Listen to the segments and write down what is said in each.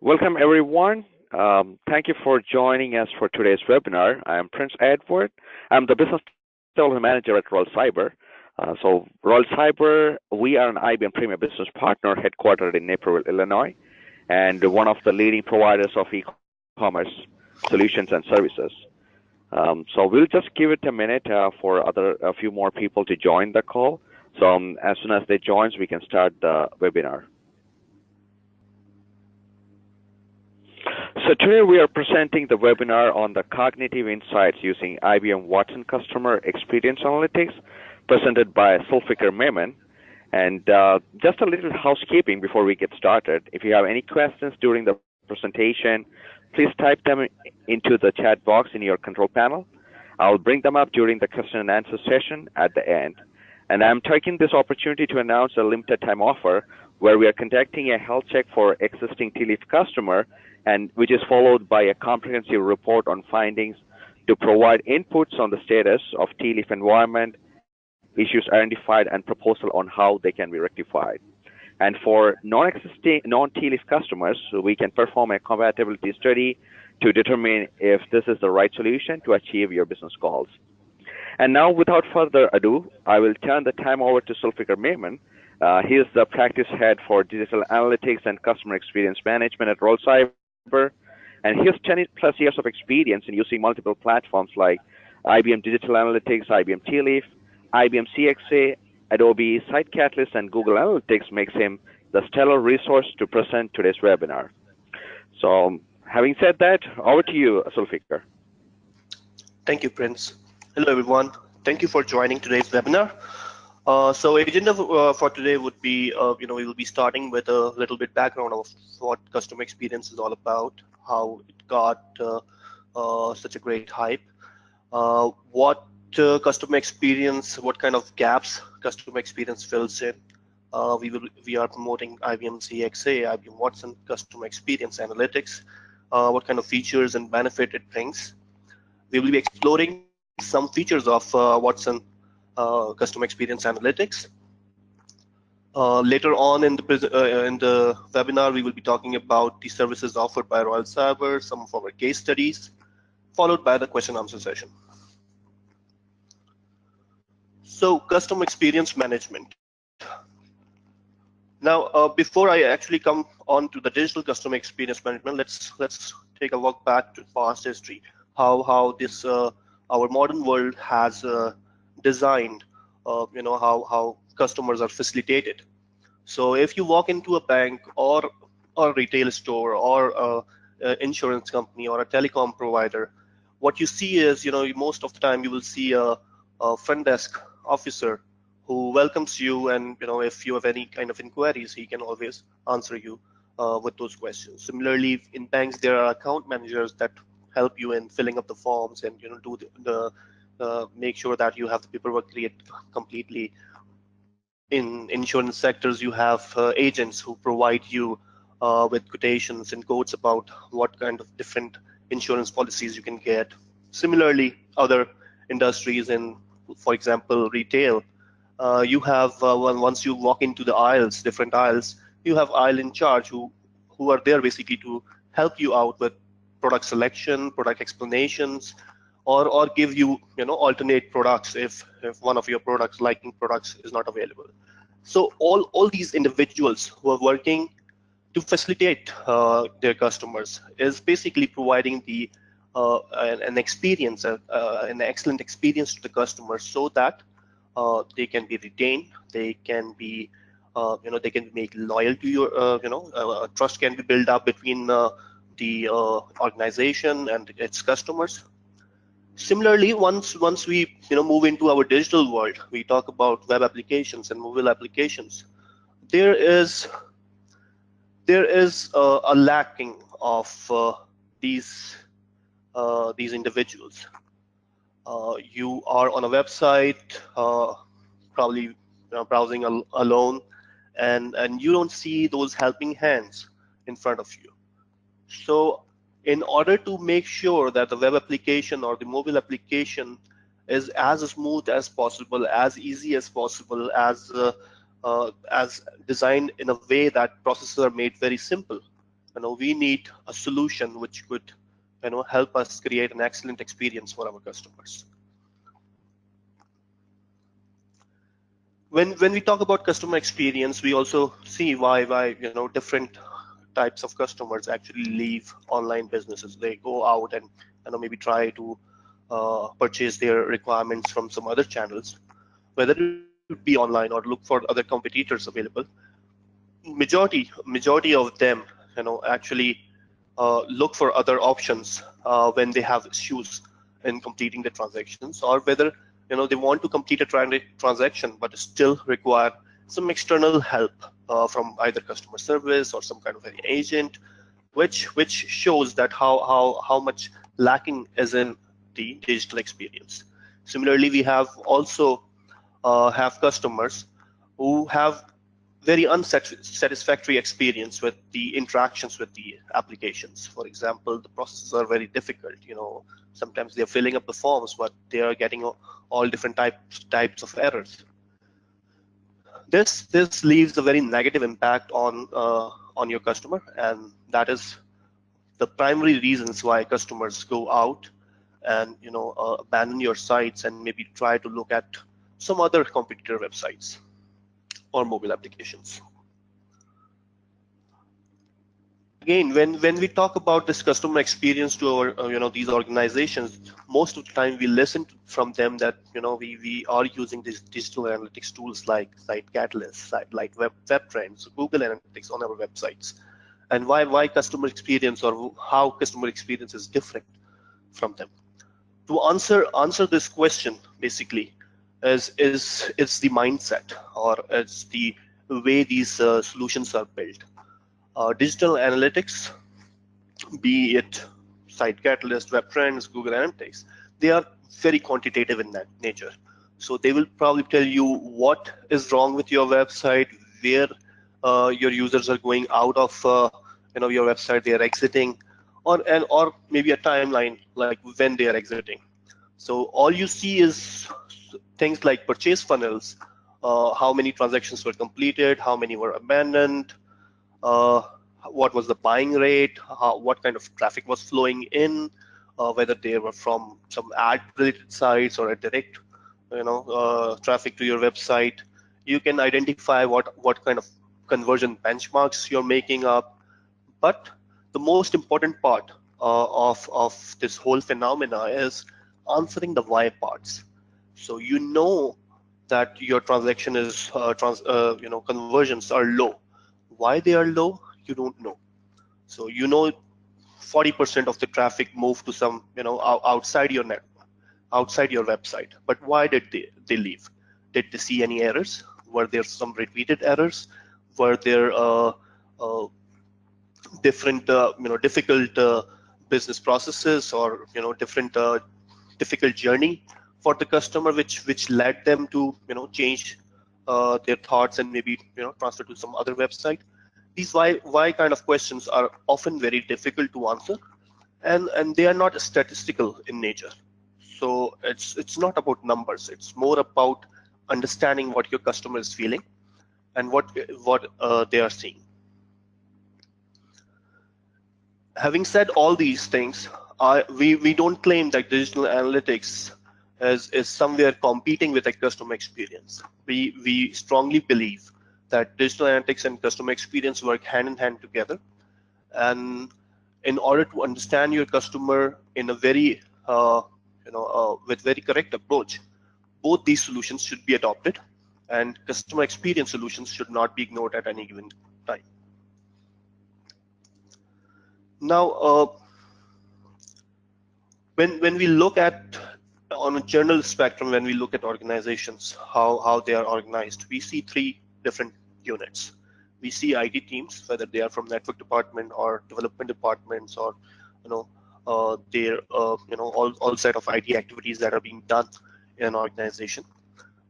Welcome, everyone. Thank you for joining us for today's webinar. I'm Prince Edward. I'm the Business Development Manager at Roll Cyber. Roll Cyber, we are an IBM Premier Business Partner headquartered in Naperville, Illinois, and one of the leading providers of e-commerce solutions and services. We'll just give it a minute for a few more people to join the call. As soon as they join, we can start the webinar. So today we are presenting the webinar on the cognitive insights using IBM Watson Customer Experience Analytics, presented by Zulfikar Memon. And just a little housekeeping before we get started. If you have any questions during the presentation, please type them into the chat box in your control panel. I'll bring them up during the question and answer session at the end. And I'm taking this opportunity to announce a limited time offer where we are conducting a health check for existing Tealeaf customer, and which is followed by a comprehensive report on findings to provide inputs on the status of Tealeaf environment, issues identified, and proposal on how they can be rectified. And for non-Tealeaf customers, we can perform a compatibility study to determine if this is the right solution to achieve your business goals. And now, without further ado, I will turn the time over to Zulfikar Memon. He is the practice head for digital analytics and customer experience management at Roll Cyber, and he has 10+ years of experience in using multiple platforms like IBM Digital Analytics, IBM-Tealeaf, IBM-CXA, Adobe Site Catalyst, and Google Analytics makes him the stellar resource to present today's webinar. So, having said that, over to you, Zulfikar. Thank you, Prince. Hello, everyone. Thank you for joining today's webinar. So agenda for today would be, we will be starting with a little bit background of what customer experience is all about, how it got such a great hype, what customer experience, what kind of gaps customer experience fills in. We are promoting IBM-CXA, IBM Watson Customer Experience Analytics, what kind of features and benefit it brings. We will be exploring some features of Watson Customer Experience Analytics. Later on in the webinar, we will be talking about the services offered by Roll Cyber, some of our case studies, followed by the question and answer session. So, customer experience management. Now, before I actually come on to the digital customer experience management, let's take a look back to past history, how this our modern world has designed, how customers are facilitated. So if you walk into a bank or a retail store or an insurance company or a telecom provider, what you see is, most of the time you will see a front desk officer who welcomes you, and if you have any kind of inquiries, he can always answer you with those questions. Similarly, in banks, there are account managers that help you in filling up the forms and do the make sure that you have the paperwork created completely. In insurance sectors, you have agents who provide you with quotations and quotes about what kind of different insurance policies you can get. Similarly, other industries in, for example, retail, you have once you walk into the aisles, different aisles, you have aisle in charge who are there basically to help you out with product selection, product explanations, or give you alternate products if one of your products, liking products, is not available. So all these individuals who are working to facilitate their customers is basically providing the an experience, an excellent experience to the customer, so that they can be retained, they can be they can make loyal to your trust can be built up between the organization and its customers. Similarly, once we move into our digital world, we talk about web applications and mobile applications. There is a lacking of these individuals. You are on a website, probably browsing alone, and you don't see those helping hands in front of you. So in order to make sure that the web application or the mobile application is as smooth as possible, as easy as possible, as designed in a way that processes are made very simple, we need a solution which could help us create an excellent experience for our customers. When we talk about customer experience, we also see why different types of customers actually leave online businesses. They go out and maybe try to purchase their requirements from some other channels, whether it be online or look for other competitors available. Majority of them actually look for other options when they have issues in completing the transactions, or whether they want to complete a transaction but still require some external help from either customer service or some kind of an agent, which shows that how much lacking is in the digital experience. Similarly, we have also have customers who have very unsatisfactory experience with the interactions with the applications. For example, the processes are very difficult. Sometimes they're filling up the forms, but they are getting all different types of errors. This leaves a very negative impact on your customer, and that is the primary reasons why customers go out and abandon your sites and maybe try to look at some other competitor websites or mobile applications. Again, when we talk about this customer experience to our these organizations, most of the time we listen from them that we are using these digital analytics tools like Site Catalyst, like Web Trends, Google Analytics on our websites, and why customer experience or how customer experience is different from them. To answer this question, basically, is the mindset, or it's the way these solutions are built. Digital analytics, be it Site Catalyst, Web Trends, Google Analytics, they are very quantitative in that nature. So they will probably tell you what is wrong with your website, where your users are going out of your website, they are exiting, or maybe a timeline like when they are exiting. So all you see is things like purchase funnels, how many transactions were completed, how many were abandoned, what was the buying rate, what kind of traffic was flowing in, whether they were from some ad-related sites or a direct traffic to your website. You can identify what kind of conversion benchmarks you're making up. But the most important part of this whole phenomena is answering the why parts. So that your transaction is conversions are low. Why they are low, you don't know. So 40% of the traffic moved to some outside your network, outside your website. But why did they leave? Did they see any errors? Were there some repeated errors? Were there different difficult business processes, or different difficult journey for the customer, which led them to change their thoughts and maybe transfer to some other website? These why kind of questions are often very difficult to answer, and they are not statistical in nature. So it's not about numbers. It's more about understanding what your customer is feeling and what they are seeing. Having said all these things, we don't claim that digital analytics is somewhere competing with a customer experience. We strongly believe that digital analytics and customer experience work hand in hand together. And in order to understand your customer in a very with very correct approach, both these solutions should be adopted, and customer experience solutions should not be ignored at any given time. Now, when we look at on a general spectrum, when we look at organizations, how they are organized, we see three different units. We see IT teams, whether they are from network department or development departments, or their all set of IT activities that are being done in an organization.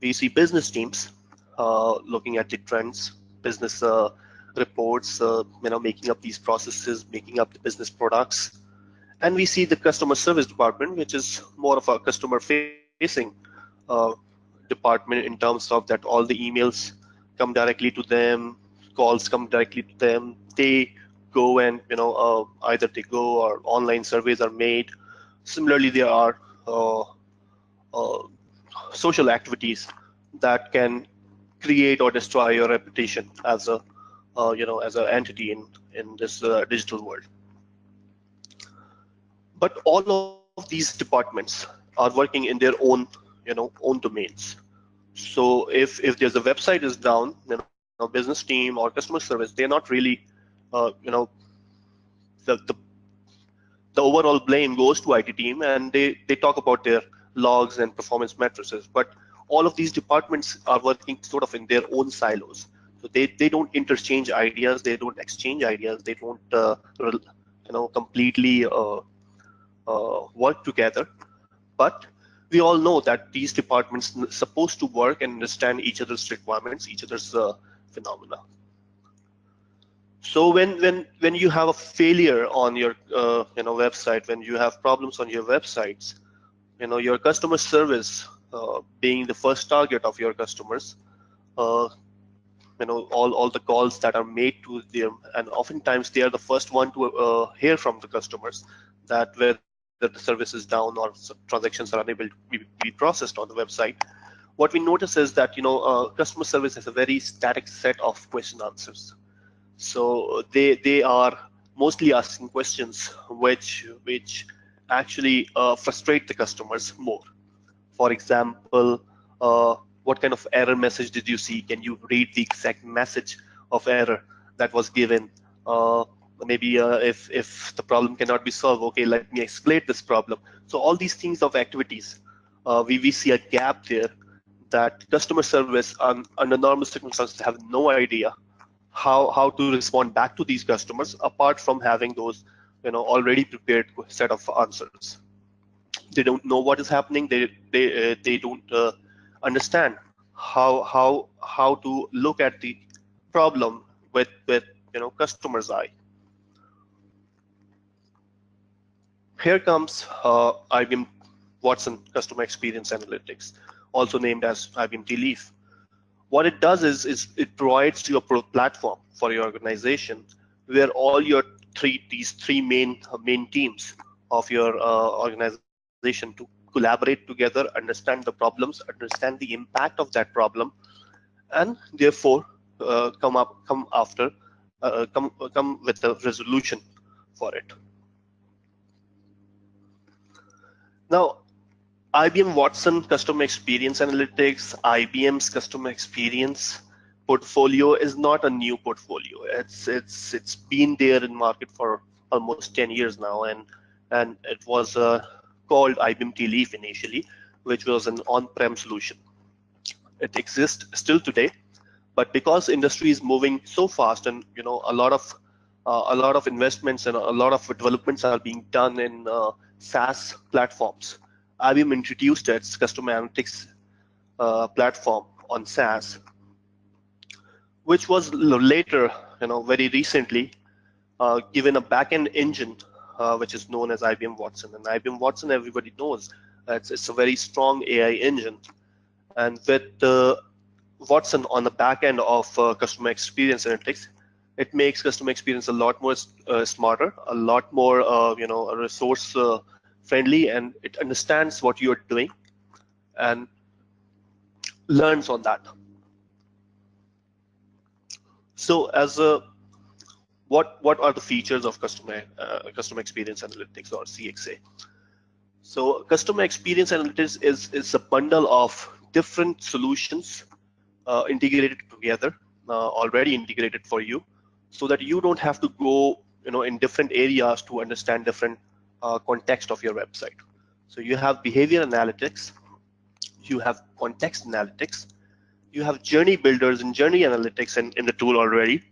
We see business teams looking at the trends, business reports, making up these processes, making up the business products. And we see the customer service department, which is more of a customer facing department, in terms of that all the emails come directly to them, calls come directly to them. They go and either they go or online surveys are made. Similarly, there are uh, social activities that can create or destroy your reputation as a as an entity in this digital world. But all of these departments are working in their own own domains. So if there's a website is down, business team or customer service, they're not really the the overall blame goes to IT team, and they talk about their logs and performance matrices. But all of these departments are working sort of in their own silos. So they don't interchange ideas, they don't exchange ideas, they don't completely work together. But we all know that these departments are supposed to work and understand each other's requirements, each other's phenomena. So when you have a failure on your website, when you have problems on your websites, your customer service being the first target of your customers, all the calls that are made to them, and oftentimes they are the first one to hear from the customers that whether the service is down or transactions are unable to be processed on the website. What we notice is that customer service has a very static set of question answers. So they are mostly asking questions which actually frustrate the customers more. For example, what kind of error message did you see? Can you read the exact message of error that was given? Maybe if the problem cannot be solved, okay, let me escalate this problem. So all these things of activities, we see a gap there that customer service under normal circumstances have no idea how to respond back to these customers, apart from having those already prepared set of answers. They don't know what is happening. They don't understand how to look at the problem with customer's eye. Here comes IBM Watson Customer Experience Analytics, also named as IBM-Tealeaf. What it does is it provides you a platform for your organization where all your these three main teams of your organization to collaborate together, understand the problems, understand the impact of that problem, and therefore come with a resolution for it. Now, IBM Watson Customer Experience Analytics, IBM's customer experience portfolio is not a new portfolio. It's been there in market for almost 10 years now, and it was called IBM-Tealeaf initially, which was an on-prem solution. It exists still today, but because industry is moving so fast, and a lot of investments and a lot of developments are being done in SaaS platforms, IBM introduced its customer analytics platform on SaaS, which was later, very recently, given a backend engine, which is known as IBM Watson. And IBM Watson, everybody knows, it's a very strong AI engine. And with Watson on the back end of customer experience analytics, it makes customer experience a lot more smarter, a lot more resource friendly, and it understands what you're doing and learns on that. So as a what are the features of customer experience analytics, or CXA? So customer experience analytics is a bundle of different solutions integrated together, already integrated for you, so that you don't have to go in different areas to understand different context of your website. So you have behavior analytics, you have context analytics, you have journey builders and journey analytics in the tool already.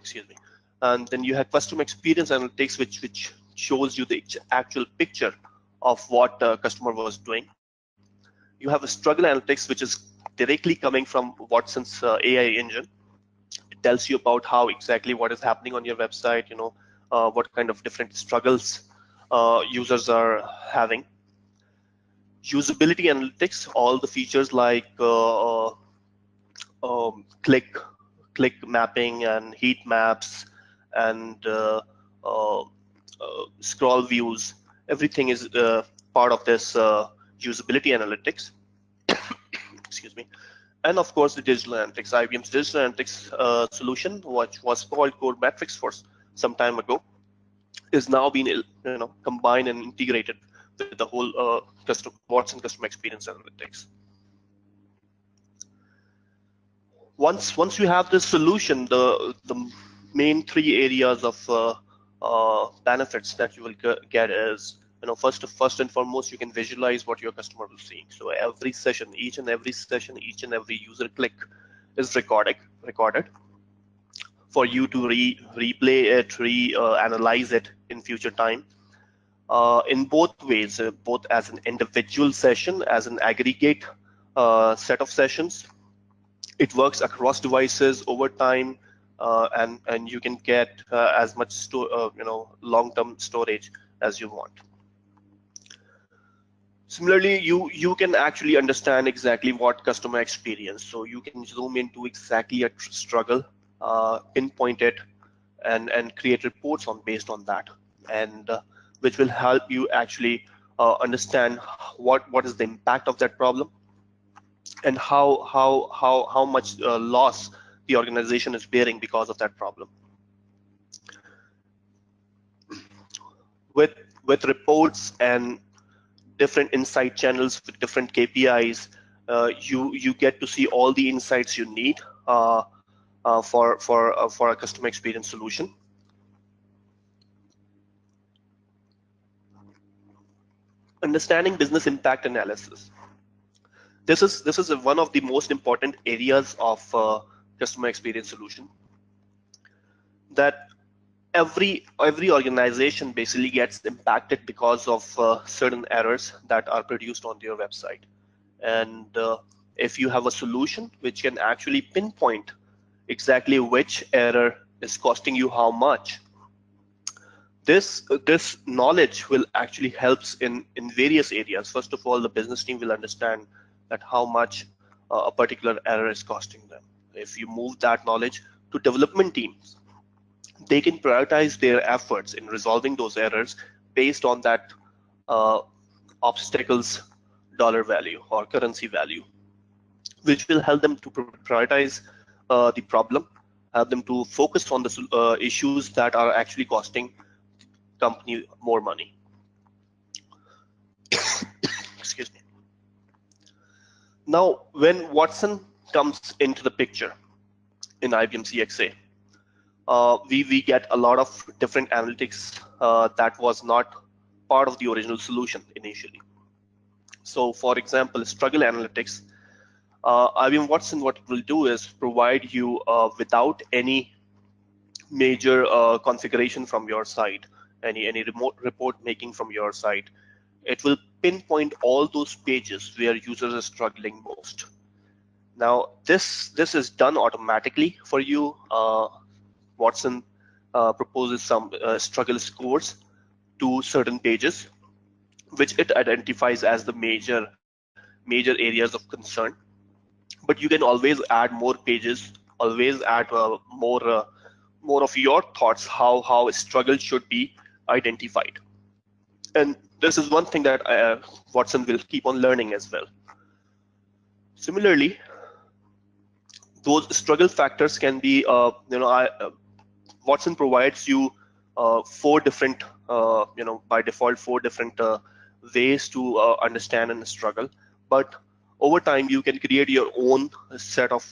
Excuse me. And then you have customer experience analytics, which shows you the actual picture of what the customer was doing. You have a struggle analytics, which is directly coming from Watson's AI engine. It tells you about how exactly what is happening on your website, what kind of different struggles users are having. Usability analytics, all the features like click mapping and heat maps and scroll views. Everything is part of this usability analytics. Excuse me. And of course, the digital analytics. IBM's digital analytics solution, which was called Core Metrics for some time ago, is now being combined and integrated with the whole Watson customer experience analytics. Once you have this solution, the main three areas of benefits that you will get is, first and foremost, you can visualize what your customer will see. So every session, each and every session, each and every user click is recorded for you to replay it, analyze it in future time. In both ways, both as an individual session, as an aggregate set of sessions. It works across devices over time, and you can get as much long-term storage as you want. Similarly, you can actually understand exactly what customer experience. So you can zoom into exactly a struggle, pinpoint it, and create reports based on that, and which will help you actually understand what is the impact of that problem, and how much loss the organization is bearing because of that problem. With reports and different insight channels with different KPIs, you get to see all the insights you need for a customer experience solution. Understanding business impact analysis. This is one of the most important areas of customer experience solution. That every organization basically gets impacted because of certain errors that are produced on their website, and if you have a solution which can actually pinpoint exactly which error is costing you how much, this knowledge will actually helps in various areas. First of all, the business team will understand that how much a particular error is costing them. If you move that knowledge to development teams, they can prioritize their efforts in resolving those errors based on that obstacles dollar value or currency value, which will help them to prioritize the problem, help them to focus on the issues that are actually costing company more money. Excuse me. Now, when Watson comes into the picture in IBM CXA, we get a lot of different analytics that was not part of the original solution initially. So, for example, struggle analytics. IBM Watson, what it will do is provide you without any major configuration from your side, any remote report making from your side. It will pinpoint all those pages where users are struggling most. Now, this is done automatically for you. Watson proposes some struggle scores to certain pages, which it identifies as the major areas of concern. But you can always add more pages, always add more of your thoughts how a struggle should be identified. And this is one thing that Watson will keep on learning as well. Similarly, those struggle factors can be, Watson provides you four different, by default, four different ways to understand and struggle. But over time, you can create your own set of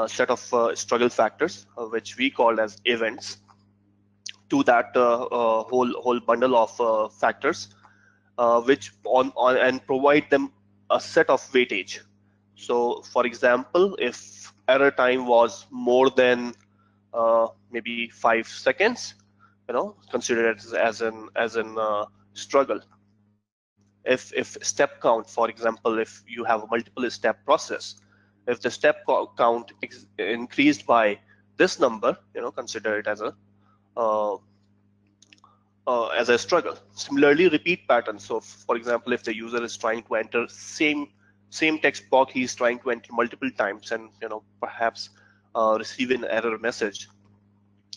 struggle factors, which we call as events, to that whole bundle of factors, which and provide them a set of weightage. So, for example, if error time was more than maybe 5 seconds, consider it as an struggle. If step count, for example, if you have a multiple step process, if the step count increased by this number, consider it as a struggle. Similarly, repeat patterns. So, for example, if the user is trying to enter same text box, he's trying to enter multiple times, and perhaps receive an error message.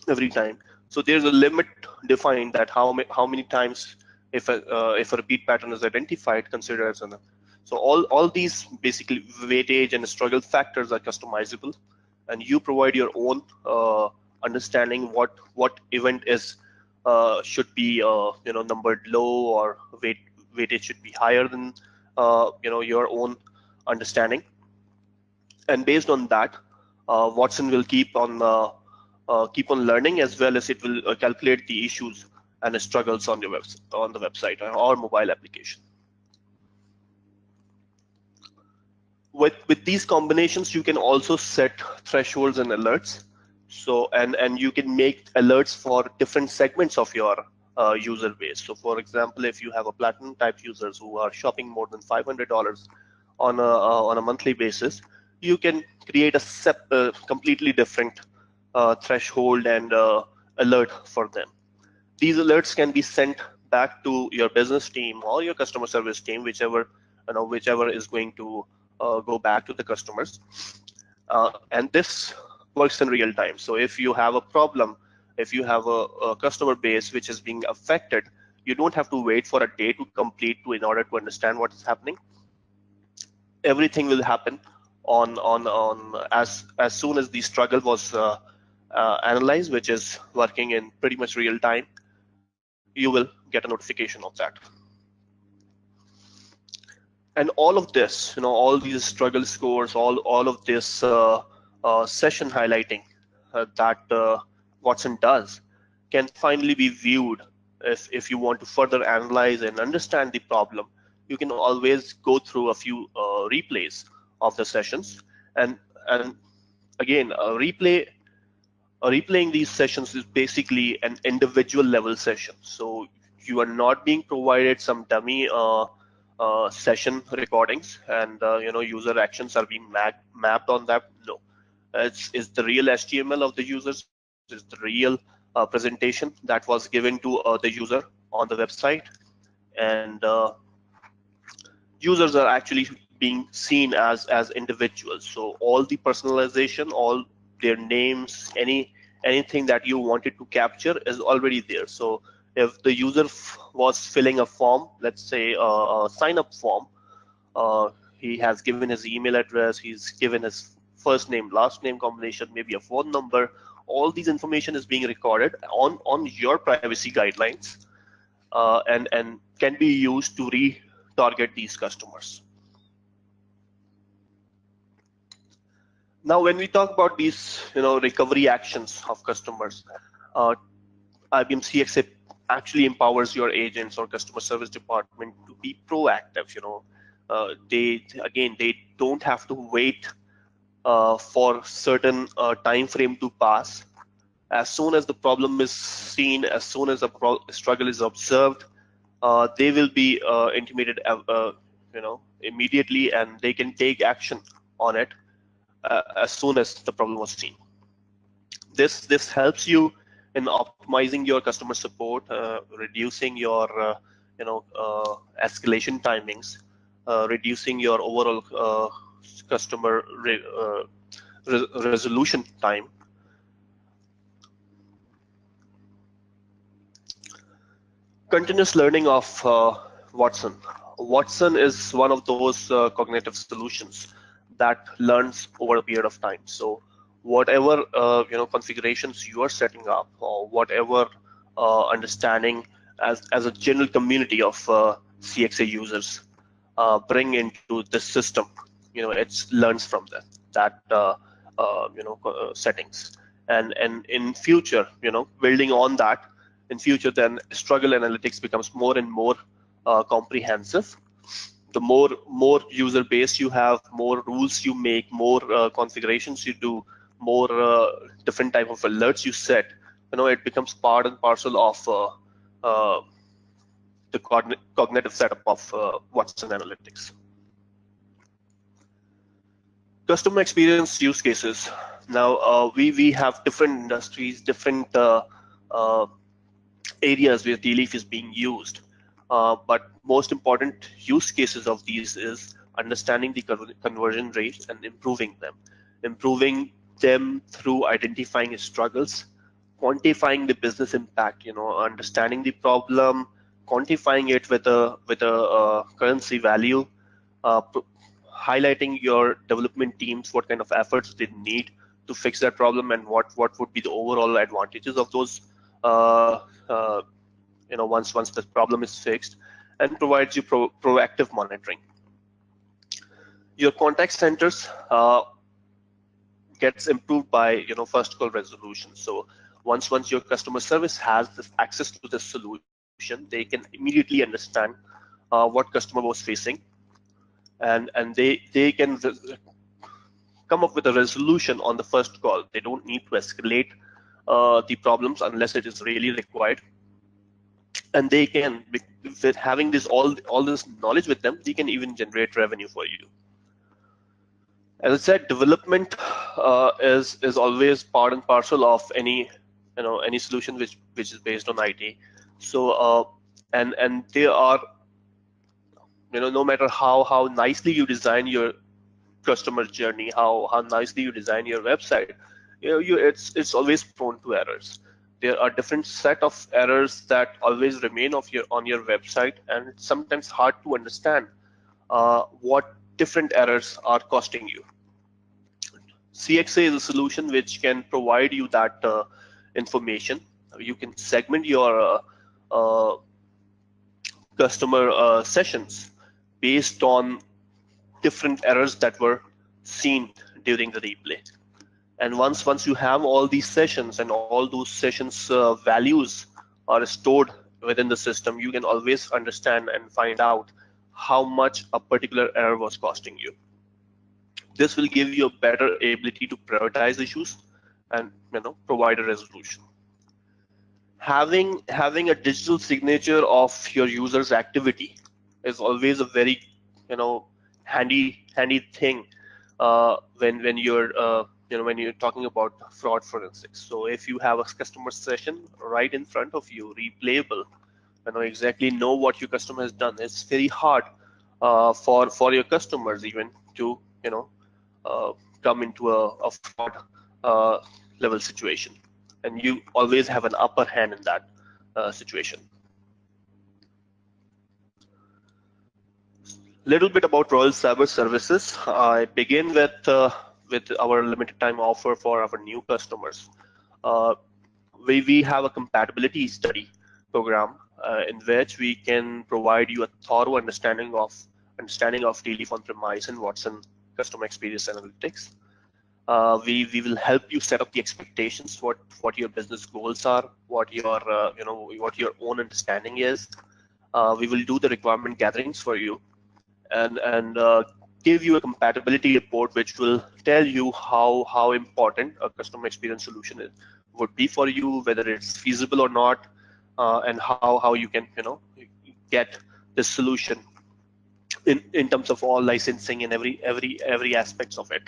every time. So there's a limit defined that how many times if a repeat pattern is identified, considered as an. So all these basically weightage and struggle factors are customizable, and you provide your own understanding what event is should be numbered low, or weightage should be higher than your own understanding. And based on that, Watson will keep on learning, as well as it will calculate the issues and the struggles on on the website or mobile application. With these combinations, you can also set thresholds and alerts. So and you can make alerts for different segments of your user base. So for example, if you have a platinum type users who are shopping more than $500 on a monthly basis, you can create a completely different threshold and alert for them. These alerts can be sent back to your business team or your customer service team, whichever is going to go back to the customers. And this works in real time. So if you have a problem, if you have a customer base which is being affected, you don't have to wait for a day to complete in order to understand what is happening. Everything will happen on as soon as the struggle was analyzed, which is working in pretty much real time. You will get a notification of that. And all of this, all these struggle scores, all of this session highlighting that Watson does, can finally be viewed. If you want to further analyze and understand the problem, you can always go through a few replays of the sessions, and again, replaying these sessions is basically an individual level session. So you are not being provided some dummy session recordings, and user actions are being mapped on that. No, it's the real HTML of the users, is the real presentation that was given to the user on the website, and users are actually being seen as individuals. So all the personalization, all their names, anything that you wanted to capture is already there. So if the user was filling a form, let's say a sign up form, he has given his email address, he's given his first name, last name combination, maybe a phone number. All these information is being recorded on your privacy guidelines, and can be used to retarget these customers. Now, when we talk about these, recovery actions of customers, IBM CXA actually empowers your agents or customer service department to be proactive. They don't have to wait for certain time frame to pass. As soon as the problem is seen, as soon as a struggle is observed, they will be intimated, immediately, and they can take action on it as soon as the problem was seen. This helps you in optimizing your customer support, reducing your escalation timings, reducing your overall customer resolution time. Continuous learning of Watson. Watson is one of those cognitive solutions that learns over a period of time. So whatever configurations you are setting up, or whatever understanding as a general community of CXA users bring into this system, it learns from that settings, and in future, building on that, in future, then struggle analytics becomes more and more comprehensive. The more user base you have, more rules you make, more configurations you do, more different type of alerts you set, it becomes part and parcel of the cognitive setup of Watson Analytics. Customer experience use cases. Now we have different industries, different areas where Tealeaf is being used, but most important use cases of these is understanding the conversion rates and improving them through identifying struggles, quantifying the business impact, understanding the problem, quantifying it with a currency value, uh, highlighting your development teams what kind of efforts they need to fix that problem, and what would be the overall advantages of those once the problem is fixed, and provides you proactive monitoring. Your contact centers gets improved by first call resolution. So once your customer service has this access to this solution, they can immediately understand what customer was facing, and they can come up with a resolution on the first call. They don't need to escalate the problems unless it is really required. And they can, with having this all this knowledge with them, they can even generate revenue for you. As I said, development is always part and parcel of any solution which is based on IT. So and they are, no matter how nicely you design your customer journey, how nicely you design your website, it's always prone to errors. There are different set of errors that always remain on your website, and it's sometimes hard to understand what different errors are costing you. CXA is a solution which can provide you that information. You can segment your customer sessions based on different errors that were seen during the replay. And once you have all these sessions and all those sessions values are stored within the system, you can always understand and find out how much a particular error was costing you. This will give you a better ability to prioritize issues and provide a resolution. Having a digital signature of your user's activity is always a very handy thing when you're talking about fraud forensics. So if you have a customer session right in front of you, replayable, exactly know what your customer has done, it's very hard for your customers even to come into a fraud level situation, and you always have an upper hand in that situation. Little bit about Royal Cyber Services. I begin with our limited time offer for our new customers. We have a compatibility study program in which we can provide you a thorough understanding of Tealeaf on-premise and Watson customer experience analytics. We will help you set up the expectations, what your business goals are, what your what your own understanding is. We will do the requirement gatherings for you, and give you a compatibility report which will tell you how important a customer experience solution would be for you, whether it's feasible or not, and how you can get this solution in terms of all licensing and every aspects of it.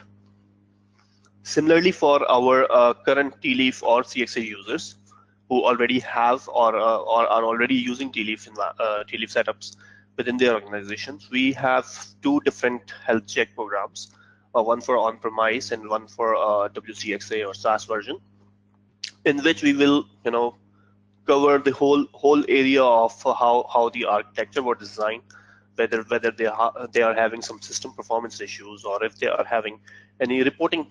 Similarly, for our current Tealeaf or CXA users who already have or are already using Tealeaf setups within their organizations, we have two different health check programs, one for on-premise and one for WCXA or SaaS version, in which we will cover the whole area of how the architecture was designed, whether they are having some system performance issues, or if they are having any reporting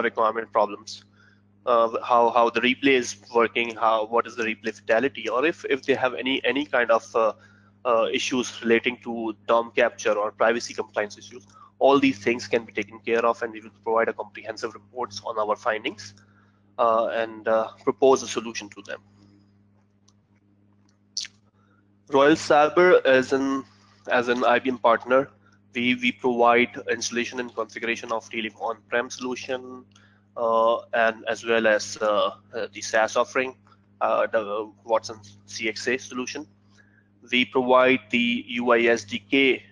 requirement problems, how the replay is working, what is the replay fidelity, or if they have any kind of issues relating to DOM capture or privacy compliance issues. All these things can be taken care of, and we will provide a comprehensive reports on our findings and propose a solution to them. Royal Cyber as an IBM partner, we provide installation and configuration of Tealeaf on-prem solution, and as well as the SaaS offering, the Watson CXA solution. We provide the UI SDK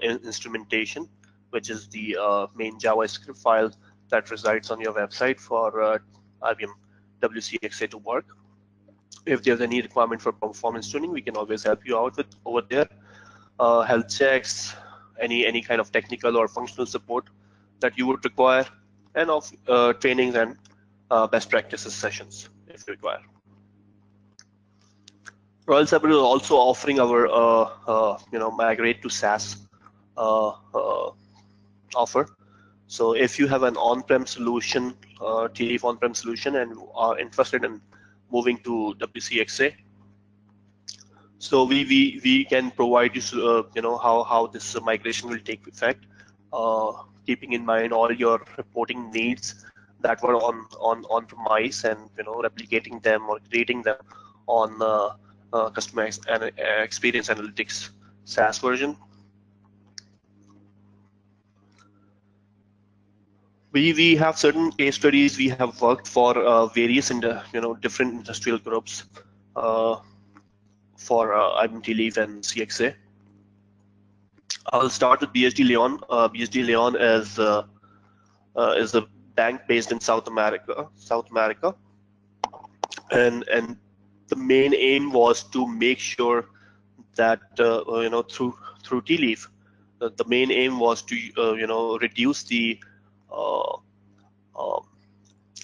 instrumentation, which is the main JavaScript file that resides on your website for IBM WCXA to work. If there's any requirement for performance tuning, we can always help you out with over there. Health checks, any kind of technical or functional support that you would require, and of trainings and best practices sessions if you require. Royal Cyber is also offering our Migrate to SaaS offer. So if you have an on-prem solution, Tealeaf on-prem solution, and are interested in moving to WCXA, so we can provide you how this migration will take effect, keeping in mind all your reporting needs that were on premise, and replicating them or creating them on customer experience analytics SaaS version. We have certain case studies. We have worked for various different industrial groups for IBM-Tealeaf and CXA. I'll start with BHD Leon. BHD Leon is a bank based in South America, and the main aim was to make sure that through Tealeaf, the main aim was to reduce the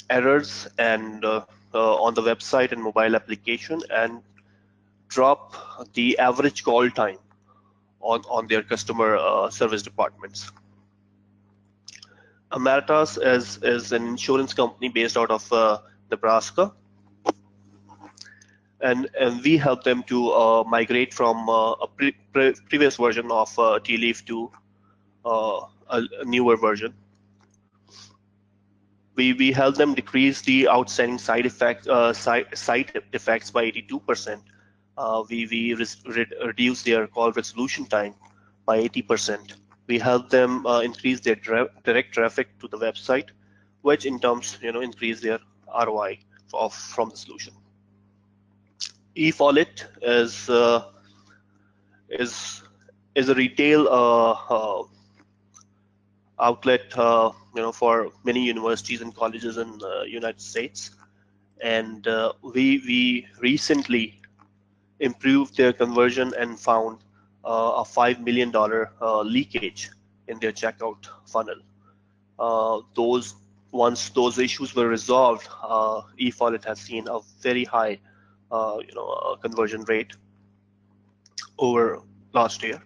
errors and on the website and mobile application, and drop the average call time on their customer service departments. Ameritas is an insurance company based out of Nebraska, and we help them to migrate from a previous version of Tealeaf to a newer version. We help them decrease the outstanding side defects by 82%. We reduce their call resolution time by 80%. We help them increase their direct traffic to the website, which in terms increase their ROI from the solution. eFaulett is a retail outlet for many universities and colleges in the United States, and we recently improved their conversion and found a $5 million leakage in their checkout funnel. Once those issues were resolved, eFaulett has seen a very high conversion rate over last year.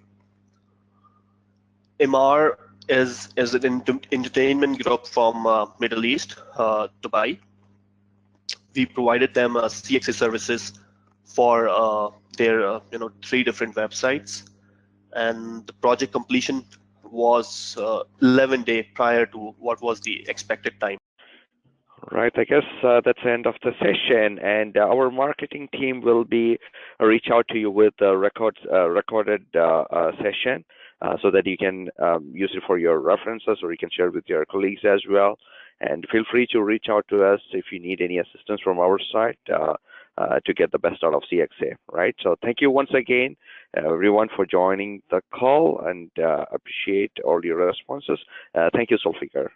MR is an entertainment group from Middle East, Dubai. We provided them CXA services for their 3 different websites, and the project completion was 11 days prior to what was the expected time. Right, I guess that's the end of the session, and our marketing team will reach out to you with a recorded session so that you can use it for your references, or you can share it with your colleagues as well. And feel free to reach out to us if you need any assistance from our side to get the best out of CXA, right? So thank you once again, everyone, for joining the call, and appreciate all your responses. Thank you, Zulfikar.